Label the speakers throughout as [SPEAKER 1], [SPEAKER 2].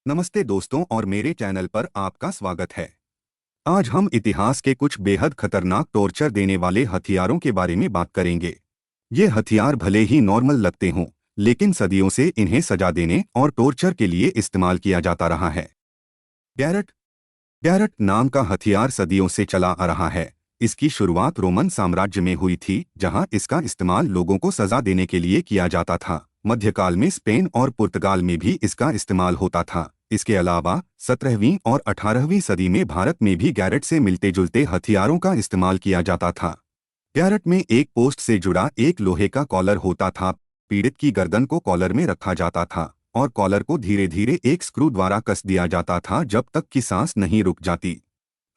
[SPEAKER 1] नमस्ते दोस्तों और मेरे चैनल पर आपका स्वागत है। आज हम इतिहास के कुछ बेहद खतरनाक टॉर्चर देने वाले हथियारों के बारे में बात करेंगे। ये हथियार भले ही नॉर्मल लगते हों, लेकिन सदियों से इन्हें सजा देने और टॉर्चर के लिए इस्तेमाल किया जाता रहा है। गैरट गैरट नाम का हथियार सदियों से चला आ रहा है। इसकी शुरुआत रोमन साम्राज्य में हुई थी, जहां इसका इस्तेमाल लोगों को सजा देने के लिए किया जाता था। मध्यकाल में स्पेन और पुर्तगाल में भी इसका इस्तेमाल होता था। इसके अलावा 17वीं और 18वीं सदी में भारत में भी गैरट से मिलते जुलते हथियारों का इस्तेमाल किया जाता था। गैरट में एक पोस्ट से जुड़ा एक लोहे का कॉलर होता था। पीड़ित की गर्दन को कॉलर में रखा जाता था और कॉलर को धीरे धीरे एक स्क्रू द्वारा कस दिया जाता था जब तक कि सांस नहीं रुक जाती।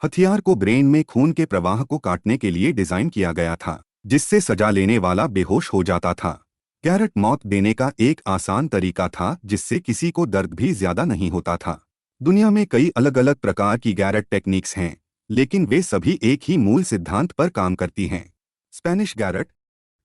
[SPEAKER 1] हथियार को ब्रेन में खून के प्रवाह को काटने के लिए डिजाइन किया गया था, जिससे सजा लेने वाला बेहोश हो जाता था। गैरट मौत देने का एक आसान तरीका था, जिससे किसी को दर्द भी ज्यादा नहीं होता था। दुनिया में कई अलग अलग प्रकार की गैरट टेक्निक्स हैं, लेकिन वे सभी एक ही मूल सिद्धांत पर काम करती हैं। स्पेनिश गैरट,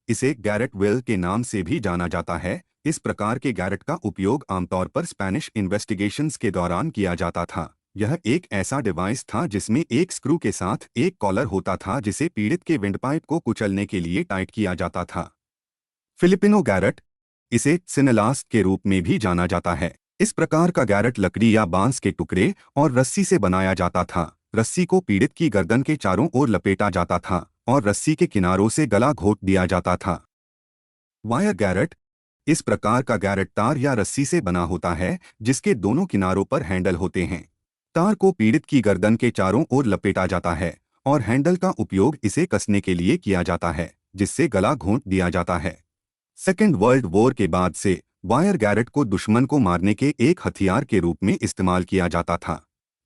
[SPEAKER 1] इसे गैरट वेल के नाम से भी जाना जाता है। इस प्रकार के गैरट का उपयोग आमतौर पर स्पेनिश इन्वेस्टिगेशंस के दौरान किया जाता था। यह एक ऐसा डिवाइस था जिसमें एक स्क्रू के साथ एक कॉलर होता था, जिसे पीड़ित के विंडपाइप को कुचलने के लिए टाइट किया जाता था। फिलिपिनो गैरट, इसे सिनेलास के रूप में भी जाना जाता है। इस प्रकार का गैरट लकड़ी या बांस के टुकड़े और रस्सी से बनाया जाता था। रस्सी को पीड़ित की गर्दन के चारों ओर लपेटा जाता था और रस्सी के किनारों से गला घोंट दिया जाता था। वायर गैरट, इस प्रकार का गैरट तार या रस्सी से बना होता है, जिसके दोनों किनारों पर हैंडल होते हैं। तार को पीड़ित की गर्दन के चारों ओर लपेटा जाता है और हैंडल का उपयोग इसे कसने के लिए किया जाता है, जिससे गला घोंट दिया जाता है। सेकेंड वर्ल्ड वॉर के बाद से वायर गैरट को दुश्मन को मारने के एक हथियार के रूप में इस्तेमाल किया जाता था।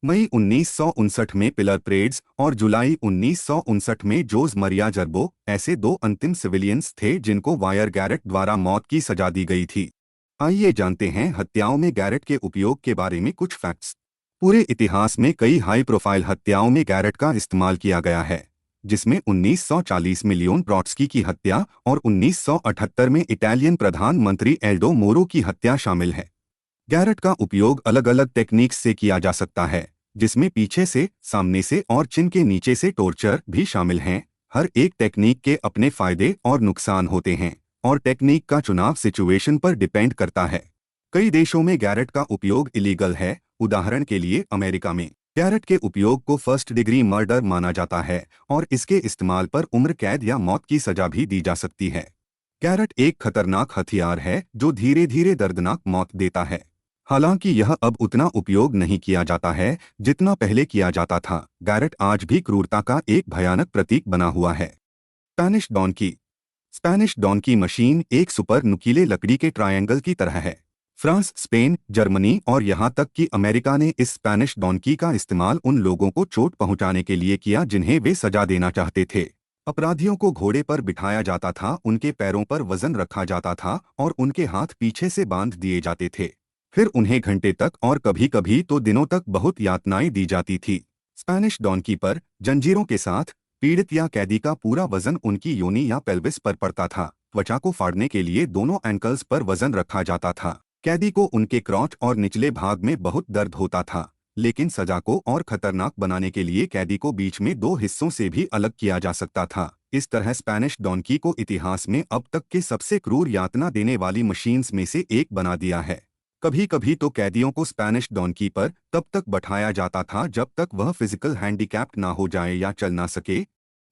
[SPEAKER 1] मई 1959 में पिलर परेड्स और जुलाई 1959 में जोस मरिया जर्बो ऐसे दो अंतिम सिविलियंस थे जिनको वायर गैरट द्वारा मौत की सजा दी गई थी। आइए जानते हैं हत्याओं में गैरट के उपयोग के बारे में कुछ फैक्ट्स। पूरे इतिहास में कई हाई प्रोफाइल हत्याओं में गैरट का इस्तेमाल किया गया है, जिसमें 1940 में लियोन ट्रॉट्स्की की हत्या और 1978 में इटालियन प्रधानमंत्री एल्डो मोरो की हत्या शामिल है। गैरट का उपयोग अलग अलग टेक्निक्स से किया जा सकता है, जिसमें पीछे से, सामने से और चिन के नीचे से टॉर्चर भी शामिल हैं। हर एक टेक्निक के अपने फायदे और नुकसान होते हैं और टेक्निक का चुनाव सिचुएशन पर डिपेंड करता है। कई देशों में गैरट का उपयोग इलीगल है। उदाहरण के लिए अमेरिका में गैरट के उपयोग को फर्स्ट डिग्री मर्डर माना जाता है और इसके इस्तेमाल पर उम्र कैद या मौत की सजा भी दी जा सकती है। गैरट एक खतरनाक हथियार है जो धीरे धीरे दर्दनाक मौत देता है। हालांकि यह अब उतना उपयोग नहीं किया जाता है जितना पहले किया जाता था। गैरट आज भी क्रूरता का एक भयानक प्रतीक बना हुआ है। स्पेनिश डॉनकी, स्पेनिश डॉनकी मशीन एक सुपर नुकीले लकड़ी के ट्रायंगल की तरह है। फ्रांस, स्पेन, जर्मनी और यहाँ तक कि अमेरिका ने इस स्पेनिश डॉनकी का इस्तेमाल उन लोगों को चोट पहुंचाने के लिए किया जिन्हें वे सजा देना चाहते थे। अपराधियों को घोड़े पर बिठाया जाता था, उनके पैरों पर वजन रखा जाता था और उनके हाथ पीछे से बांध दिए जाते थे। फिर उन्हें घंटे तक और कभी कभी तो दिनों तक बहुत यातनाएं दी जाती थी। स्पेनिश डॉनकी पर जंजीरों के साथ पीड़ित या कैदी का पूरा वजन उनकी योनि या पेल्विस पर पड़ता था। त्वचा को फाड़ने के लिए दोनों एंकल्स पर वजन रखा जाता था। कैदी को उनके क्रॉच और निचले भाग में बहुत दर्द होता था, लेकिन सजा को और खतरनाक बनाने के लिए कैदी को बीच में दो हिस्सों से भी अलग किया जा सकता था। इस तरह स्पेनिश डॉनकी को इतिहास में अब तक के सबसे क्रूर यातना देने वाली मशीन्स में से एक बना दिया है। कभी कभी तो कैदियों को स्पेनिश डॉनकी पर तब तक बैठाया जाता था जब तक वह फिजिकल हैंडीकैप्ड ना हो जाए या चल ना सके।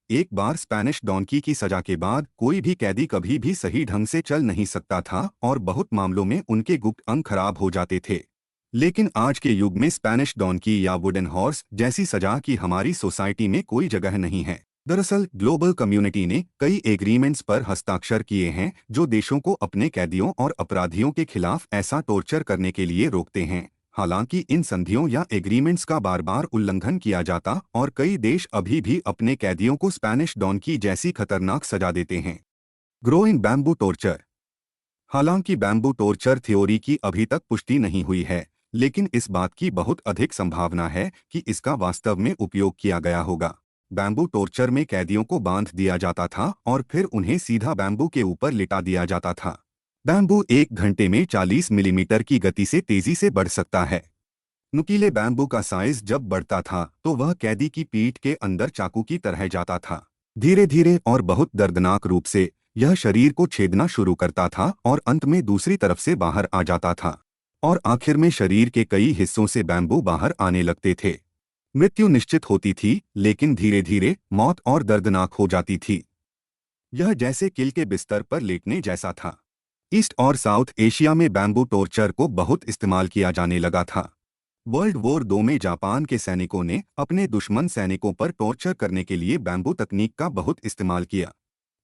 [SPEAKER 1] एक बार स्पेनिश डॉनकी की सजा के बाद कोई भी कैदी कभी भी सही ढंग से चल नहीं सकता था और बहुत मामलों में उनके गुप्त अंग खराब हो जाते थे। लेकिन आज के युग में स्पेनिश डॉनकी या वुडन हॉर्स जैसी सजा की हमारी सोसाइटी में कोई जगह नहीं है। दरअसल ग्लोबल कम्युनिटी ने कई एग्रीमेंट्स पर हस्ताक्षर किए हैं जो देशों को अपने कैदियों और अपराधियों के खिलाफ ऐसा टॉर्चर करने के लिए रोकते हैं। हालांकि इन संधियों या एग्रीमेंट्स का बार बार उल्लंघन किया जाता और कई देश अभी भी अपने कैदियों को स्पेनिश डॉनकी जैसी खतरनाक सजा देते हैं। ग्रोइंग बैम्बू टॉर्चर, हालांकि बैम्बू टॉर्चर थ्योरी की अभी तक पुष्टि नहीं हुई है, लेकिन इस बात की बहुत अधिक संभावना है कि इसका वास्तव में उपयोग किया गया होगा। बैम्बू टॉर्चर में कैदियों को बांध दिया जाता था और फिर उन्हें सीधा बैम्बू के ऊपर लिटा दिया जाता था। बैम्बू एक घंटे में 40 मिलीमीटर की गति से तेजी से बढ़ सकता है। नुकीले बैम्बू का साइज जब बढ़ता था तो वह कैदी की पीठ के अंदर चाकू की तरह जाता था। धीरे धीरे और बहुत दर्दनाक रूप से यह शरीर को छेदना शुरू करता था और अंत में दूसरी तरफ से बाहर आ जाता था। और आखिर में शरीर के कई हिस्सों से बैम्बू बाहर आने लगते थे। मृत्यु निश्चित होती थी, लेकिन धीरे धीरे मौत और दर्दनाक हो जाती थी। यह जैसे किल के बिस्तर पर लेटने जैसा था। ईस्ट और साउथ एशिया में बैम्बू टॉर्चर को बहुत इस्तेमाल किया जाने लगा था। वर्ल्ड वॉर 2 में जापान के सैनिकों ने अपने दुश्मन सैनिकों पर टॉर्चर करने के लिए बैम्बू तकनीक का बहुत इस्तेमाल किया।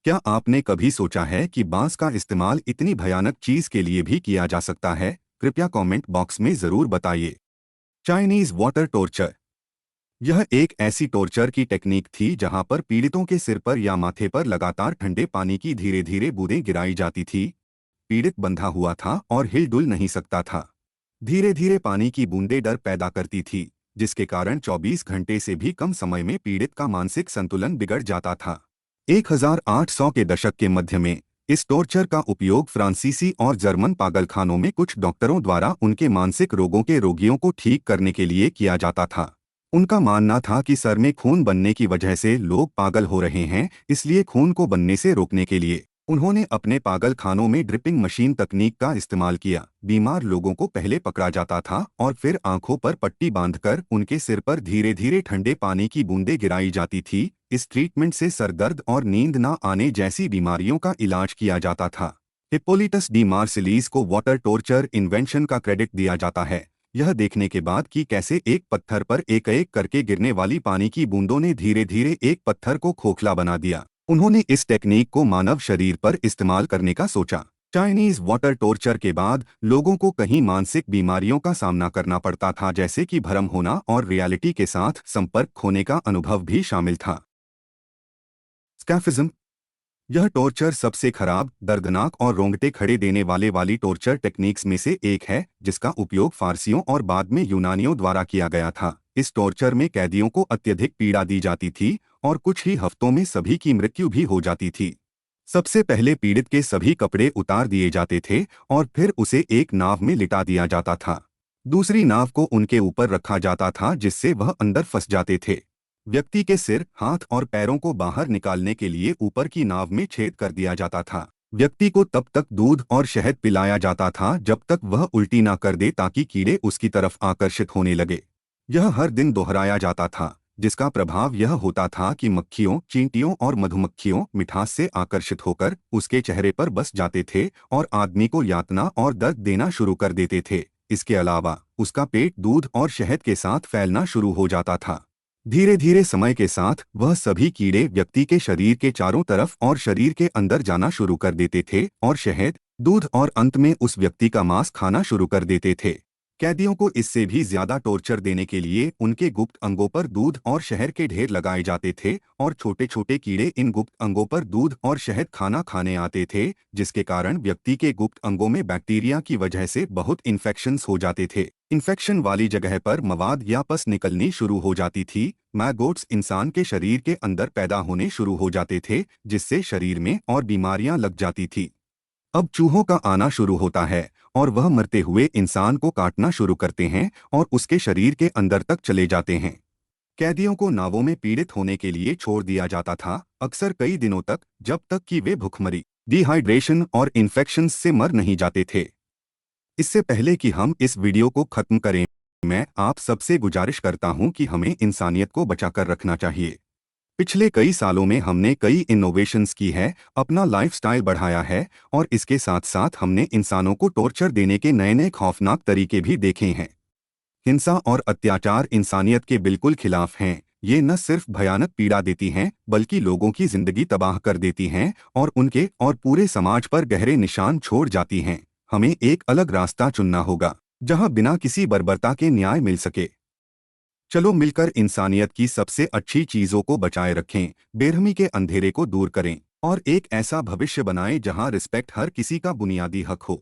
[SPEAKER 1] क्या आपने कभी सोचा है कि बांस का इस्तेमाल इतनी भयानक चीज के लिए भी किया जा सकता है? कृपया कमेंट बॉक्स में जरूर बताइए। Chinese water torture. यह एक ऐसी टॉर्चर की टेक्निक थी जहां पर पीड़ितों के सिर पर या माथे पर लगातार ठंडे पानी की धीरे धीरे बूंदें गिराई जाती थी। पीड़ित बंधा हुआ था और हिलडुल नहीं सकता था। धीरे धीरे पानी की बूंदें डर पैदा करती थी, जिसके कारण 24 घंटे से भी कम समय में पीड़ित का मानसिक संतुलन बिगड़ जाता था। 1800 के दशक के मध्य में इस टॉर्चर का उपयोग फ्रांसीसी और जर्मन पागलखानों में कुछ डॉक्टरों द्वारा उनके मानसिक रोगों के रोगियों को ठीक करने के लिए किया जाता था। उनका मानना था कि सर में खून बनने की वजह से लोग पागल हो रहे हैं, इसलिए खून को बनने से रोकने के लिए उन्होंने अपने पागल खानों में ड्रिपिंग मशीन तकनीक का इस्तेमाल किया। बीमार लोगों को पहले पकड़ा जाता था और फिर आंखों पर पट्टी बांधकर उनके सिर पर धीरे धीरे ठंडे पानी की बूंदें गिराई जाती थी। इस ट्रीटमेंट से सरदर्द और नींद न आने जैसी बीमारियों का इलाज किया जाता था। हिप्पोलिटस डी मार्सिलीज को वाटर टॉर्चर इन्वेंशन का क्रेडिट दिया जाता है। यह देखने के बाद कि कैसे एक पत्थर पर एक एक करके गिरने वाली पानी की बूंदों ने धीरे धीरे एक पत्थर को खोखला बना दिया, उन्होंने इस टेक्निक को मानव शरीर पर इस्तेमाल करने का सोचा। चाइनीज वाटर टॉर्चर के बाद लोगों को कई मानसिक बीमारियों का सामना करना पड़ता था, जैसे कि भ्रम होना और रियलिटी के साथ संपर्क खोने का अनुभव भी शामिल था। स्कैफिज्म। यह टॉर्चर सबसे खराब, दर्दनाक और रोंगटे खड़े देने वाली टॉर्चर टेक्निक्स में से एक है, जिसका उपयोग फारसियों और बाद में यूनानियों द्वारा किया गया था। इस टॉर्चर में कैदियों को अत्यधिक पीड़ा दी जाती थी और कुछ ही हफ्तों में सभी की मृत्यु भी हो जाती थी। सबसे पहले पीड़ित के सभी कपड़े उतार दिए जाते थे और फिर उसे एक नाव में लिटा दिया जाता था। दूसरी नाव को उनके ऊपर रखा जाता था, जिससे वह अंदर फंस जाते थे। व्यक्ति के सिर, हाथ और पैरों को बाहर निकालने के लिए ऊपर की नाव में छेद कर दिया जाता था। व्यक्ति को तब तक दूध और शहद पिलाया जाता था जब तक वह उल्टी ना कर दे, ताकि कीड़े उसकी तरफ आकर्षित होने लगे। यह हर दिन दोहराया जाता था, जिसका प्रभाव यह होता था कि मक्खियों, चींटियों और मधुमक्खियों मिठास से आकर्षित होकर उसके चेहरे पर बस जाते थे और आदमी को यातना और दर्द देना शुरू कर देते थे। इसके अलावा उसका पेट दूध और शहद के साथ फैलना शुरू हो जाता था। धीरे धीरे समय के साथ वह सभी कीड़े व्यक्ति के शरीर के चारों तरफ और शरीर के अंदर जाना शुरू कर देते थे और शहद, दूध और अंत में उस व्यक्ति का मांस खाना शुरू कर देते थे। कैदियों को इससे भी ज्यादा टॉर्चर देने के लिए उनके गुप्त अंगों पर दूध और शहद के ढेर लगाए जाते थे और छोटे छोटे कीड़े इन गुप्त अंगों पर दूध और शहद खाना खाने आते थे, जिसके कारण व्यक्ति के गुप्त अंगों में बैक्टीरिया की वजह से बहुत इन्फेक्शंस हो जाते थे। इन्फेक्शन वाली जगह पर मवाद या पस निकलनी शुरू हो जाती थी। मैगोट्स इंसान के शरीर के अंदर पैदा होने शुरू हो जाते थे, जिससे शरीर में और बीमारियां लग जाती थी। अब चूहों का आना शुरू होता है और वह मरते हुए इंसान को काटना शुरू करते हैं और उसके शरीर के अंदर तक चले जाते हैं। कैदियों को नावों में पीड़ित होने के लिए छोड़ दिया जाता था, अक्सर कई दिनों तक, जब तक कि वे भूखमरी, डिहाइड्रेशन और इन्फेक्शंस से मर नहीं जाते थे। इससे पहले कि हम इस वीडियो को खत्म करें, मैं आप सबसे गुजारिश करता हूं कि हमें इंसानियत को बचाकर रखना चाहिए। पिछले कई सालों में हमने कई इनोवेशंस की है, अपना लाइफस्टाइल बढ़ाया है और इसके साथ साथ हमने इंसानों को टॉर्चर देने के नए नए खौफनाक तरीके भी देखे हैं। हिंसा और अत्याचार इंसानियत के बिल्कुल खिलाफ हैं। ये न सिर्फ भयानक पीड़ा देती हैं, बल्कि लोगों की जिंदगी तबाह कर देती हैं और उनके और पूरे समाज पर गहरे निशान छोड़ जाती हैं। हमें एक अलग रास्ता चुनना होगा, जहां बिना किसी बर्बरता के न्याय मिल सके। चलो मिलकर इंसानियत की सबसे अच्छी चीजों को बचाए रखें, बेरहमी के अंधेरे को दूर करें और एक ऐसा भविष्य बनाएं जहां रिस्पेक्ट हर किसी का बुनियादी हक हो।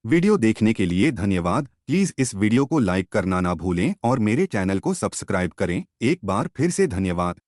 [SPEAKER 1] वीडियो देखने के लिए धन्यवाद। प्लीज इस वीडियो को लाइक करना ना भूलें और मेरे चैनल को सब्सक्राइब करें। एक बार फिर से धन्यवाद।